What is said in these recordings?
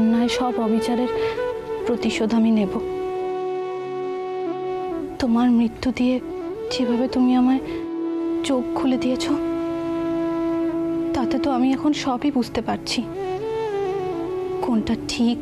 অন্যায়, সব অবিচারের প্রতিশোধ আমি নেব। তোমার মৃত্যু দিয়ে যেভাবে তুমি আমায় চোখ খুলে দিয়েছ, তাতে তো আমি এখন সবই বুঝতে পারছি, কোনটা ঠিক।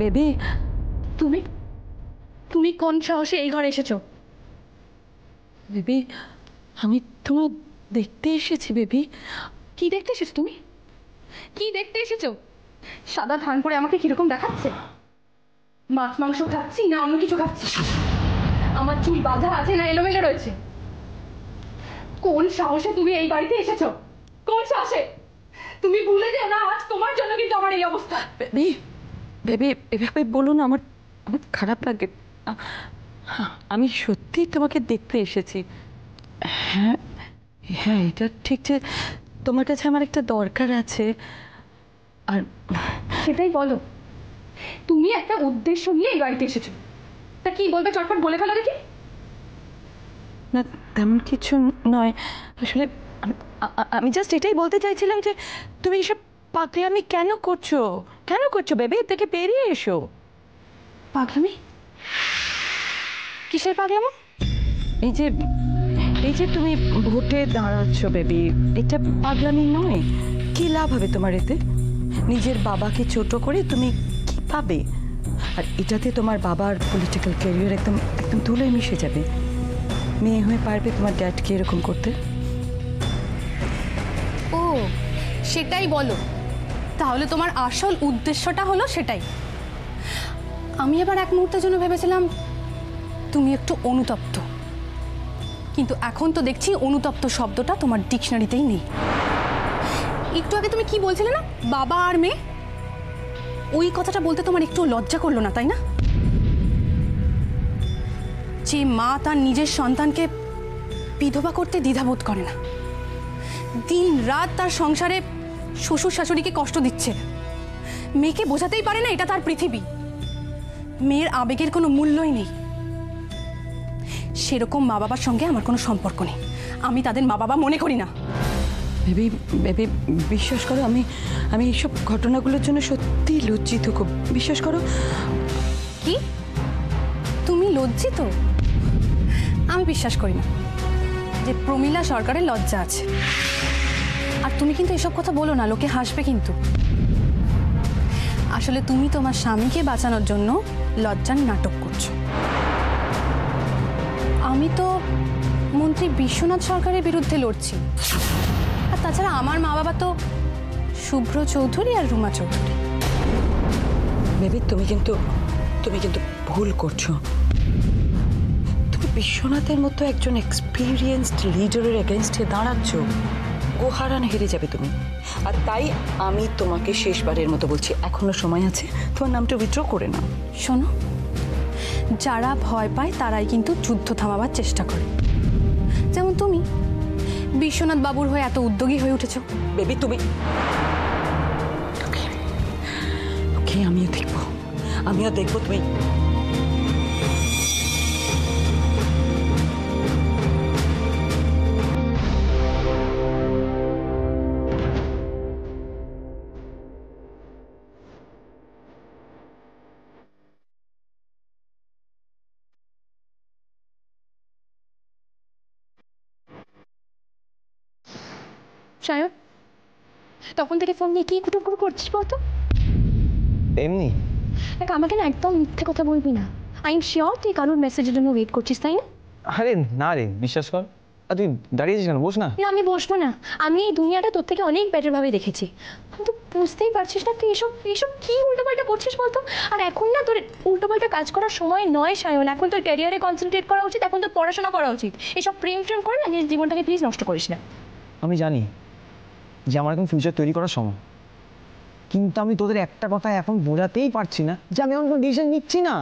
বেবি, তুমি তুমি কোন সাহসে এই ঘরে এসেছো? বেবি, আমি তোমার দেখতে এসেছি বেবি। কি দেখতে এসেছো তুমি? কি দেখতে এসেছো? সাদা ধান করে আমাকে কিরকম দেখাচ্ছে? মাছ মাংস খাচ্ছি না অন্য কিছু খাচ্ছি? আমার চুল বাঁধা আছে না এলোমেলো রয়েছে? কোন সাহসে তুমি এই বাড়িতে এসেছো? কোন সাহসে? তুমি ভুলে যেও না, আজ তোমার জন্য কিন্তু আমার এই অবস্থা। বেবি, বেবি, এভাবে বলুন, আমার আমার খারাপ লাগে। আমি সত্যি তোমাকে দেখতে এসেছি। হ্যাঁ, হ্যাঁ, এটা ঠিক যে তোমার কাছে আমার একটা দরকার আছে। আর সেটাই বলো, তুমি একটা উদ্দেশ্য নিয়ে এই বাড়িতে এসেছো। তা কি বলবে চটপট বলে ফেলো দেখি। না, তেমন কিছু নয় আসলে। আমি জাস্ট এটাই বলতে চাইছিলাম যে তুমি এসব পাগলামি কেন করছো? কেন করছো বেবি? এর থেকে বেরিয়ে এসো। পাগলামি? কিসের পাগলামো? এই যে এই যে তুমি ভোটে দাঁড়াচ্ছ বেবি, এটা পাগলামি নয়। কি লাভ হবে তোমার এতে? নিজের বাবাকে ছোট করে তুমি কি পাবে? আর এটাতে তোমার বাবার পলিটিক্যাল ক্যারিয়ার একদম একদম ধুলোয় মিশে যাবে। মেয়ে হয়ে পারবে তোমার ড্যাডকে এরকম করতে? ও, সেটাই বলো। তাহলে তোমার আসল উদ্দেশ্যটা হলো সেটাই। আমি এবার এক মুহূর্তের জন্য ভেবেছিলাম তুমি একটু অনুতপ্ত, কিন্তু এখন তো দেখছি অনুতপ্ত শব্দটা তোমার ডিকশনারিতেই নেই। একটু আগে তুমি কি বলছিলে না, বাবা আর মেয়ে? ওই কথাটা বলতে তোমার একটু লজ্জা করলো না, তাই না? যে মা তার নিজের সন্তানকে বিধবা করতে দ্বিধাবোধ করে না, দিন রাত তার সংসারে শ্বশুর শাশুড়িকে কষ্ট দিচ্ছে, মেয়েকে বোঝাতেই পারে না এটা তার পৃথিবী, মেয়ের আবেগের কোনো মূল্যই নেই, সেরকম মা বাবার সঙ্গে আমার কোনো সম্পর্ক নেই। আমি তাদের মা বাবা মনে করি না। বেবি, বেবি, বিশ্বাস করো, আমি আমি এইসব ঘটনাগুলোর জন্য সত্যি লজ্জিত খুব। বিশ্বাস করো। কি? তুমি লজ্জিত? আমি বিশ্বাস করি না যে প্রমীলা সরকারের লজ্জা আছে। আর তুমি কিন্তু এসব কথা বলো না, লোকে হাসবে কিন্তু। আসলে তুমি তোমার স্বামীকে বাঁচানোর জন্য লজ্জার নাটক করছো। আমি তো মন্ত্রী বিশ্বনাথ সরকারের বিরুদ্ধে লড়ছি। আর তাছাড়া আমার মা বাবা তো শুভ্র চৌধুরী আর রুমা চৌধুরী। বেবি, তুমি কিন্তু ভুল করছো। তুমি বিশ্বনাথের মতো একজন এক্সপিরিয়েন্সড লিডারের এগেনস্টে দাঁড়াচ্ছ। গোহারান হেরে যাবে তুমি। আর তাই আমি তোমাকে শেষবারের মতো বলছি, এখনো সময় আছে, তোমার নামটা উইথড্র করে নাও। শোনো, যারা ভয় পায় তারাই কিন্তু যুদ্ধ থামাবার চেষ্টা করে। যেমন তুমি বিশ্বনাথ বাবুর হয়ে এত উদ্যোগী হয়ে উঠেছ। বেবি, তুমি ওকে, আমিও দেখবো তুমি। সায়ন, তখন থেকে ফোন নিয়ে কি কুটুকুটু করছিস বলতো? এমনি দেখ, আমাকে না একদম মিথ্যে কথা বলবি না। আই এম শিওর তুই কারোর মেসেজের জন্য ওয়েট করছিস, তাই না? আরে না রে, বিশ্বাস কর। আর তুই দাঁড়িয়েছিস কেন? বস না। না, আমি বসবো না। আমি এই দুনিয়াটা তোর থেকে অনেক বেটারভাবে দেখেছি। কিন্তু বুঝতেই পারছিস না তুই এসব এসব কি উল্টোপাল্টা করছিস বলতো? আর এখন না তোর উল্টোপাল্টা কাজ করার সময় নয় সায়ন। এখন তোর ক্যারিয়ারে কনসেন্ট্রেট করা উচিত, এখন তোর পড়াশোনা করা উচিত। এসব প্রেম করে না, নিজের জীবনটাকে প্লিজ নষ্ট করিস না। আমি জানি যে আমার এখন ফিউচার তৈরি করার সময়, কিন্তু আমি তোদের একটা কথা এখন বোঝাতেই পারছি না যে আমি এখন কোনো ডিসিশন নিচ্ছি না।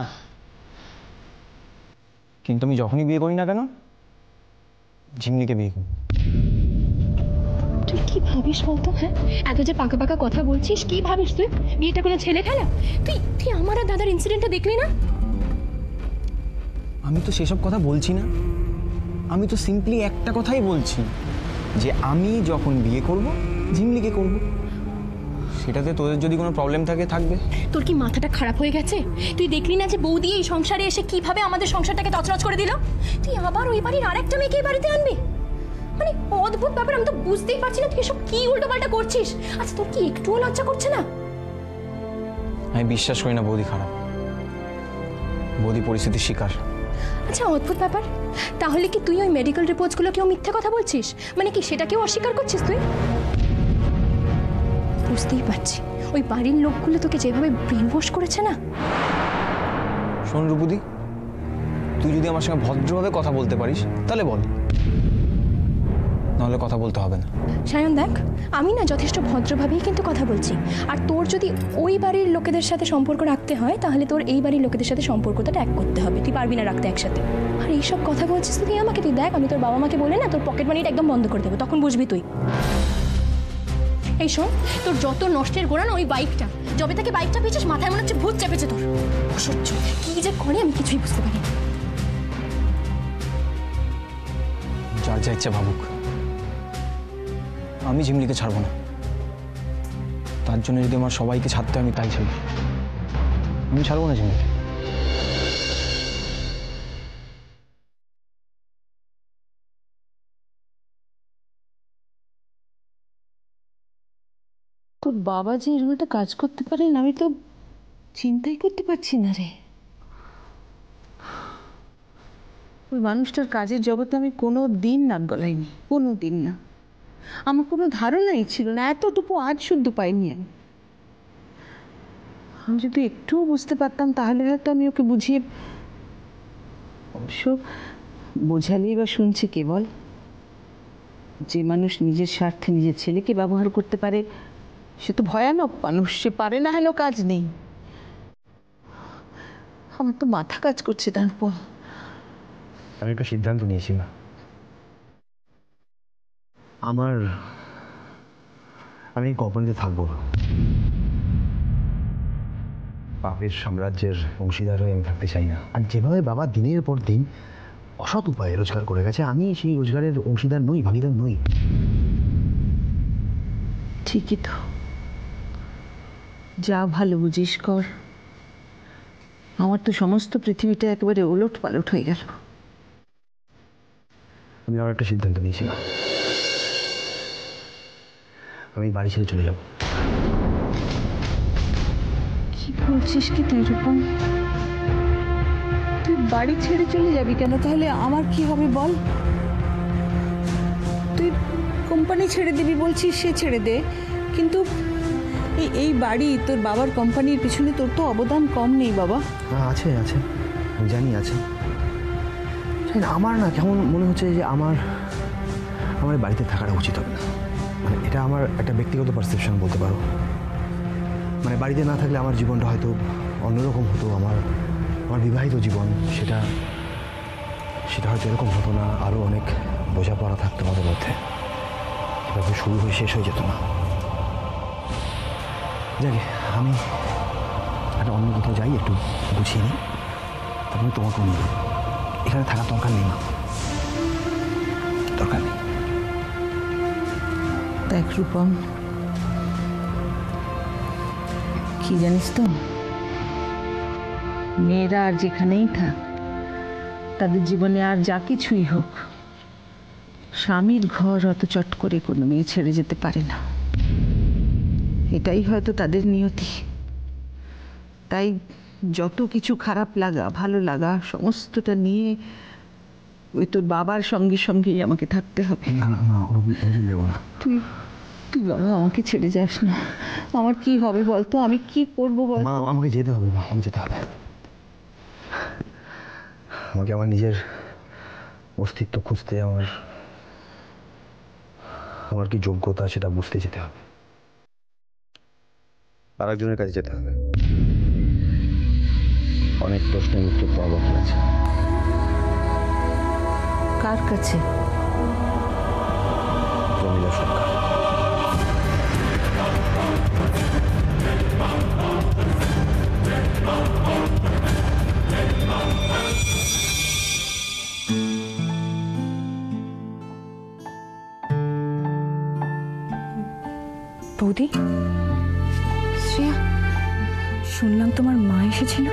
কিন্তু আমি যখনই বিয়ে করি না কেন, ঝিমলিকে বিয়ে করি। তুই কি ভাবিস বলতো? হ্যাঁ, এত যে পাকা পাকা কথা বলছিস, কি ভাবিস তুই? বিয়েটা কোনো ছেলে খেলা? তুই তুই আমার আর দাদার ইনসিডেন্টটা দেখলি না? আমি তো সেসব কথা বলছি না, আমি তো সিম্পলি একটা কথাই বলছি যে আমি যখন বিয়ে করব ঝিমলিকে করব। সেটাতে তোদের যদি কোনো প্রবলেম থাকে থাকবে। তোর কি মাথাটা খারাপ হয়ে গেছে? তুই দেখলি না যে বৌদি এই সংসারে এসে কিভাবে আমাদের সংসারটাকে তছনছ করে দিল? তুই আবার ওই বাড়ির আরেকটা মেয়েকে এই বাড়িতে আনবি? মানে অদ্ভুত ব্যাপার, আমি তো বুঝতেই পারছি না তুই এসব কি উল্টোপাল্টা করছিস। আচ্ছা, তোর কি একটুও লজ্জা করছে না? আমি বিশ্বাস করি না বৌদি খারাপ, বৌদি পরিস্থিতির শিকার। আচ্ছা, অদ্ভুত ব্যাপার। তাহলে কি তুই ওই মেডিকেল রিপোর্টসগুলোকেও মিথ্যে কথা বলছিস? মানে কি সেটাকেও অস্বীকার করছিস তুই? বুঝতেই পারছি ওই বাড়ির লোকগুলো তোকে যেভাবে ব্রেন ওয়াশ করেছে না। শোন রূপদি, তুই যদি আমার সঙ্গে ভদ্রভাবে কথা বলতে পারিস তাহলে বল, নাহলে কথা বলতে হবে না। সায়ন দেখ, আমি না যথেষ্ট ভদ্রভাবেই কিন্তু কথা বলছি। আর তোর যদি ওই বাড়ির লোকেদের সাথে সম্পর্ক রাখতে হয় তাহলে তোর এই বাড়ির লোকেদের সাথে সম্পর্কটা ত্যাগ করতে হবে। তুই পারবি না রাখতে একসাথে। আর এইসব কথা বলছিস তুই আমাকে? তুই দেখ, আমি তোর বাবা মাকে বলে না তোর পকেট মানিটা একদম বন্ধ করে দেবো, তখন বুঝবি তুই। এই শোন, তোর যত নষ্টের গোড়া না ওই বাইকটা। যবে থেকে বাইকটা পেয়েছিস মাথায় মনে হচ্ছে ভূত চেপেছে তোর। অসহ্য, কি যে করে আমি কিছুই বুঝতে পারি না। যার যা ইচ্ছা ভাবুক, আমি ঝিমলিকে ছাড়বো না। তার জন্য যদি আমার সবাইকে ছাড়তে আমি তাই ছাড়ব। আমি ছাড়বো না ঝিমলিকে। তোর বাবা যে এরকম একটা কাজ করতে পারেন আমি তো চিন্তাই করতে পারছি না রে। ওই মানুষটার কাজের জগতে আমি কোনো দিন নাক গলাইনি, কোনো দিন না। আমার কোনো ধারণাই ছিল না, এতটুকু আজ শুদ্ধ পাইনি আমি। আমি যদি একটুও বুঝতে পারতাম তাহলে হয়তো আমি ওকে বুঝিয়ে, অবশ্য বোঝালেই বা শুনছে কে বল? যে মানুষ নিজের স্বার্থে নিজের ছেলেকে ব্যবহার করতে পারে সে তো ভয়ানক মানুষ, সে পারে না হলেও কাজ নেই। আমার তো মাথা কাজ করছে তারপর। আমি একটা সিদ্ধান্ত নিয়েছি না, আমি এই কোম্পানিতে থাকবো না। বাপের সাম্রাজ্যের অংশীদার হয়ে আমি থাকতে চাই না। আর যেভাবে বাবা দিনের পর দিন অসৎ উপায়ে রোজগার করে গেছে, আমি সেই রোজগারের অংশীদার নই, ভাগিদার নই। ঠিকই তো, যা ভালো বুঝিস কর। আমার তো সমস্ত পৃথিবীটা একেবারে ওলট পালট হয়ে গেল। আমি আর একটা সিদ্ধান্ত নিয়েছি না, আমি বাড়ি ছেড়ে চলে যাব। কি বলছিস কি তুই রূপম? তুই বাড়ি ছেড়ে চলে যাবি কেন? তাহলে আমার কি হবে বল? তুই কোম্পানি ছেড়ে দিবি বলছিস, সে ছেড়ে দে, কিন্তু এই বাড়ি তোর বাবার কোম্পানির পিছনে তোর তো অবদান কম নেই বাবা। আছে আছে, আমি জানি আছে। আমার না কেমন মনে হচ্ছে যে আমার বাড়িতে থাকাটা উচিত হবে না। মানে এটা আমার একটা ব্যক্তিগত পারসেপশন বলতে পারো। মানে বাড়িতে না থাকলে আমার জীবনটা হয়তো অন্যরকম হতো। আমার বিবাহিত জীবন সেটা হয়তো এরকম হতো না। আরও অনেক বোঝাপড়া থাকতো আমাদের মধ্যে, এভাবে শুরু হয়ে শেষ হয়ে যেত না। যাকে আমি একটা অন্য কোথাও যাই, একটু গুছিয়ে নিই, তারপরে তোমাকেও নিয়ে যাবো। এখানে থাকার দরকার নেই, মা, দরকার নেই। দেখ রূপম, কি জানিস তো, মেয়েরা আর যেখানেই থাক, তাদের জীবনে আর যা কিছুই হোক, স্বামীর ঘর অত চট করে কোনো মেয়ে ছেড়ে যেতে পারে না, এটাই হয়তো তাদের নিয়তি। তাই যত কিছু খারাপ লাগা ভালো লাগা সমস্তটা নিয়ে ওই তোর বাবার সঙ্গে সঙ্গেই আমাকে থাকতে হবে। না না না, দেবো না। তুই তুই বাবা আমাকে ছেড়ে যাস না। আমার কি হবে বলতো, আমি কি করবো বল? মা আমাকে যেতে হবে, মা আমাকে যেতে হবে। আমাকে আমার নিজের অস্তিত্ব খুঁজতে, আমার কি যোগ্যতা সেটা বুঝতে যেতে হবে, আর একজনের কাছে যেতে হবে। অনেক প্রশ্নের উত্তর পাওয়া বাকি আছে। কার কাছে? প্রমীলা সরকার। বৌদি, শ্রেয়া, শুনলাম তোমার মা এসেছিল।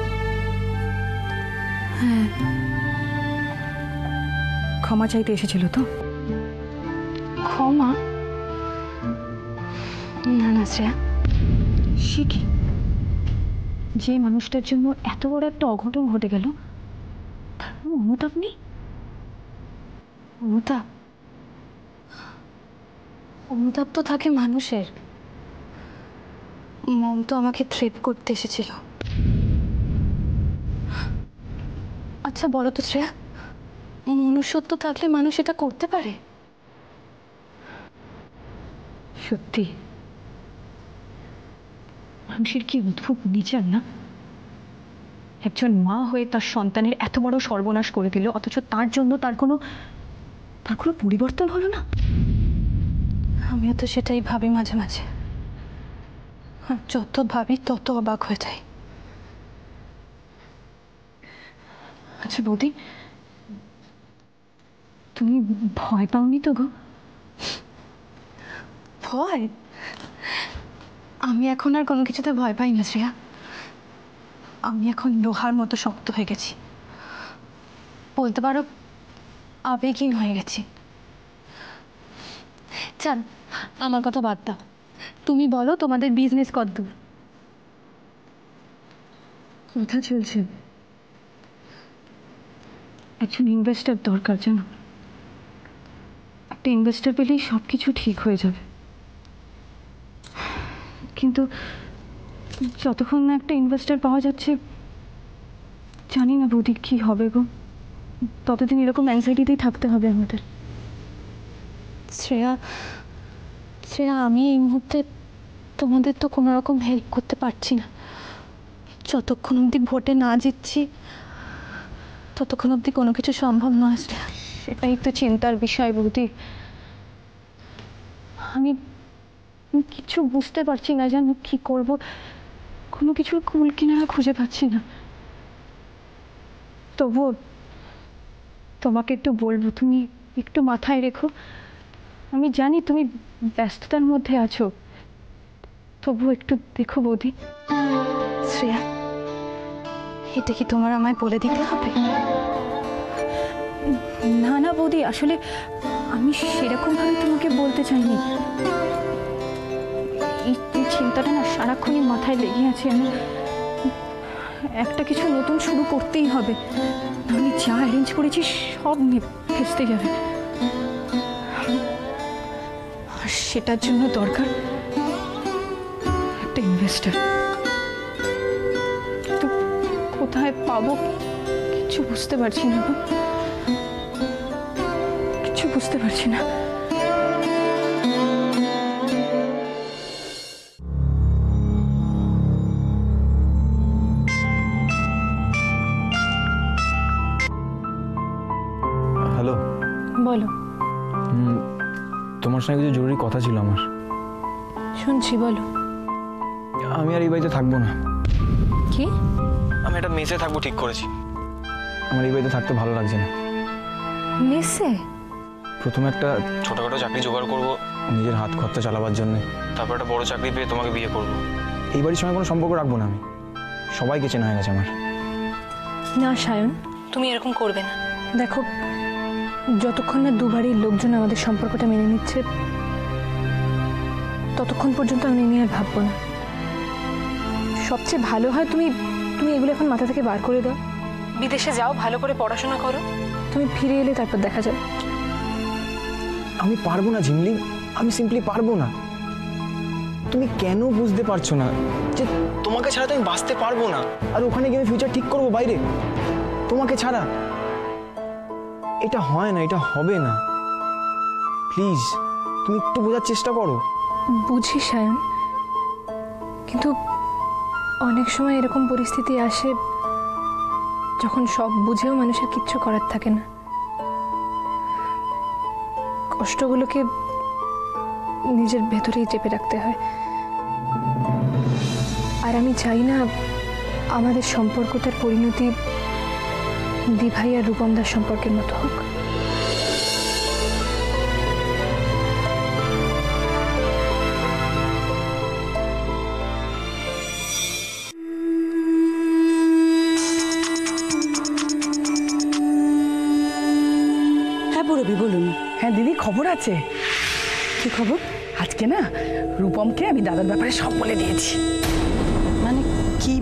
হ্যাঁ, ক্ষমা চাইতে এসেছিল তো? ক্ষমা? না না শ্রেয়া, সে কি? যে মানুষটার জন্য এত বড় একটা অঘটন ঘটে গেল, তার অনুতাপ নেই? অনুতাপ? অনুতাপ তো থাকে মানুষের। মম তো আমাকে থ্রেট করতে এসেছিল। আচ্ছা বলো তো শ্রেয়া, মনুষ্যত্ব থাকলে মানুষ এটা করতে পারে? সত্যি মানুষের কি অদ্ভুত বিচার না? একজন মা হয়ে তার সন্তানের এত বড় সর্বনাশ করে দিল, অথচ তার জন্য তার কোনো পরিবর্তন হলো না। আমিও তো সেটাই ভাবি মাঝে মাঝে, যত ভাবি তত অবাক হয়ে যাই। আচ্ছা বৌদি, তুমি ভয় পাওনি তো গো? ভয়? আমি এখন আর কোনো কিছুতে ভয় পাই না শ্রেয়া। আমি এখন লোহার মতো শক্ত হয়ে গেছি, বলতে পারো আবেগহীন হয়ে গেছি। চল, আমার কথা বাদ দাও, তুমি বলো তোমাদের বিজনেস কতদূর? কথা চলছে, একজন ইনভেস্টর দরকার জানো। একটা ইনভেস্টর পেলেই সব কিছু ঠিক হয়ে যাবে, কিন্তু যতক্ষণ না একটা ইনভেস্টর পাওয়া যাচ্ছে, জানি না বৌদি কি হবে গো। ততদিন এরকম অ্যাংজাইটিতেই থাকতে হবে আমাদের। শ্রেয়া, আমি এই মুহূর্তে তোমাদের তো কোনো রকম হেল্প করতে পারছি না। যতক্ষণ অবধি ভোটে না জিতছি, ততক্ষণ অবধি কোনো কিছু সম্ভব নয় শ্রেয়া। সেটাই তো চিন্তার বিষয় বৌদি। আমি কিছু বুঝতে পারছি না, জানো কি করব। কোনো কিছুর কুল কিনারা খুঁজে পাচ্ছি না। তবুও তোমাকে একটু বলবো, তুমি একটু মাথায় রেখো। আমি জানি তুমি ব্যস্ততার মধ্যে আছো, তবুও একটু দেখো বৌদি। শ্রেয়া, এটা কি তোমার আমায় বলে দিতে হবে? না না বৌদি, আসলে আমি সেরকমভাবে তোমাকে বলতে চাইনি। এই চিন্তাটা না সারাক্ষণই মাথায় লেগে আছে। আমি একটা কিছু নতুন শুরু করতেই হবে, আমি যা অ্যারেঞ্জ করেছি সব ভেস্তে যাবে। আর সেটার জন্য দরকার একটা ইনভেস্টর। তো কোথায় পাবো কিছু বুঝতে পারছি না, কিছু বুঝতে পারছি না। হ্যালো। বলো। তোমার সঙ্গে কিছু জরুরি কথা ছিল আমার। শুনছি, বলো। আমি আর এই বাড়িতে থাকবো না। কি? আমি একটা মেসে থাকবো ঠিক করেছি। আমার এই বাড়িতে থাকতে ভালো লাগছে না। মেসে? প্রথমে একটা ছোটখাটো চাকরি জোগাড় করবো নিজের হাত খরচা চালাবার জন্য, তারপর একটা বড় চাকরি পেয়ে তোমাকে বিয়ে করবো। এই বাড়ির সঙ্গে কোনো সম্পর্ক রাখবো না আমি। সবাইকে চেনা হয়ে গেছে আমার। না সায়ন, তুমি এরকম করবে না। দেখো, যতক্ষণ না দুবারই লোকজন আমাদের সম্পর্কটা মেনে নিচ্ছে ততক্ষণ পর্যন্ত আমি নিয়ে আর ভাববো না। সবচেয়ে ভালো হয় তুমি এগুলো এখন মাথা থেকে বার করে দাও, বিদেশে যাও, ভালো করে পড়াশোনা করো, তুমি ফিরে এলে তারপর দেখা যাবে। আমি পারবো না ঝিমলি, আমি সিম্পলি পারবো না। তুমি কেন বুঝতে পারছো না যে তোমাকে ছাড়া তো আমি বাঁচতে পারবো না, আর ওখানে গিয়ে আমি ফিউচার ঠিক করবো বাইরে তোমাকে ছাড়া? এটা হয় না, এটা হবে না। প্লিজ তুমি একটু বোঝার চেষ্টা করো। বুঝি সায়ন, কিন্তু অনেক সময় এরকম পরিস্থিতি আসে যখন সব বুঝেও মানুষের কিচ্ছু করার থাকে না। কষ্টগুলোকে নিজের ভেতরেই চেপে রাখতে হয়। আর আমি চাই না আমাদের সম্পর্কটার পরিণতি দিভাই আর রূপমদার সম্পর্কের মতো হোক। হ্যাঁ পুরবি, বলুন। হ্যাঁ দিদি, খবর আছে। কি খবর? আজকে না রূপমকে আমি দাদার ব্যাপারে সব বলে দিয়েছি। মানে কি?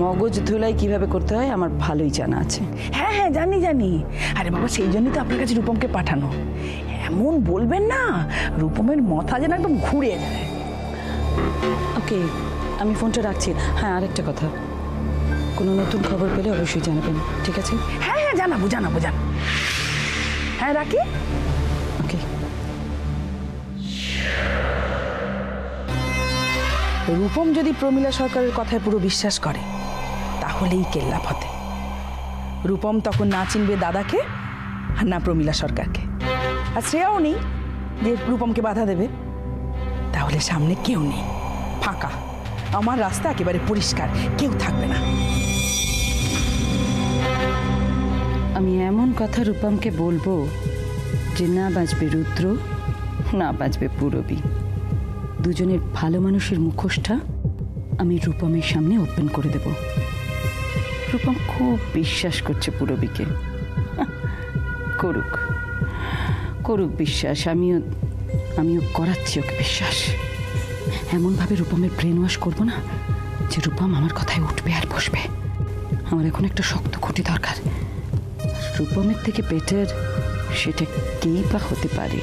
মগজ ধুলাই কিভাবে করতে হয় আমার ভালোই জানা আছে। হ্যাঁ হ্যাঁ, জানি জানি। আরে বাবা, সেই জন্যই তো আপনার কাছে রূপমকে পাঠানো। এমন বলবেন না, রূপমের মাথা যেন একদম ঘুরে যায়। ওকে, আমি ফোনটা রাখছি। হ্যাঁ, আরেকটা কথা, কোনো নতুন খবর পেলে অবশ্যই জানাবেন, ঠিক আছে? হ্যাঁ হ্যাঁ, জানাবো জানাবো জান। হ্যাঁ, রাখি। ওকে। রূপম যদি প্রমীলা সরকারের কথায় পুরো বিশ্বাস করে তাহলেই কেল্লা ফতে। রূপম তখন না চিনবে দাদাকে আর না প্রমীলা সরকারকে, আর শ্রেয়াও নেই যে রূপমকে বাধা দেবে। তাহলে সামনে কেউ নেই, ফাঁকা। আমার রাস্তা একেবারে পরিষ্কার, কেউ থাকবে না। আমি এমন কথা রূপমকে বলবো যে না বাঁচবে রুদ্র, না বাঁচবে পুরবী। দুজনের ভালো মানুষের মুখোশটা আমি রূপমের সামনে ওপেন করে দেব। রূপম খুব বিশ্বাস করছে পুরবীকে। করুক করুক বিশ্বাস, আমিও করাচ্ছি ওকে বিশ্বাস। এমনভাবে রূপমের ব্রেন ওয়াশ করবো না যে রূপম আমার কথায় উঠবে আর বসবে। আমার এখন একটা শক্ত খুঁটি দরকার। রূপমের থেকে বেটার সেটা কেই বা হতে পারে।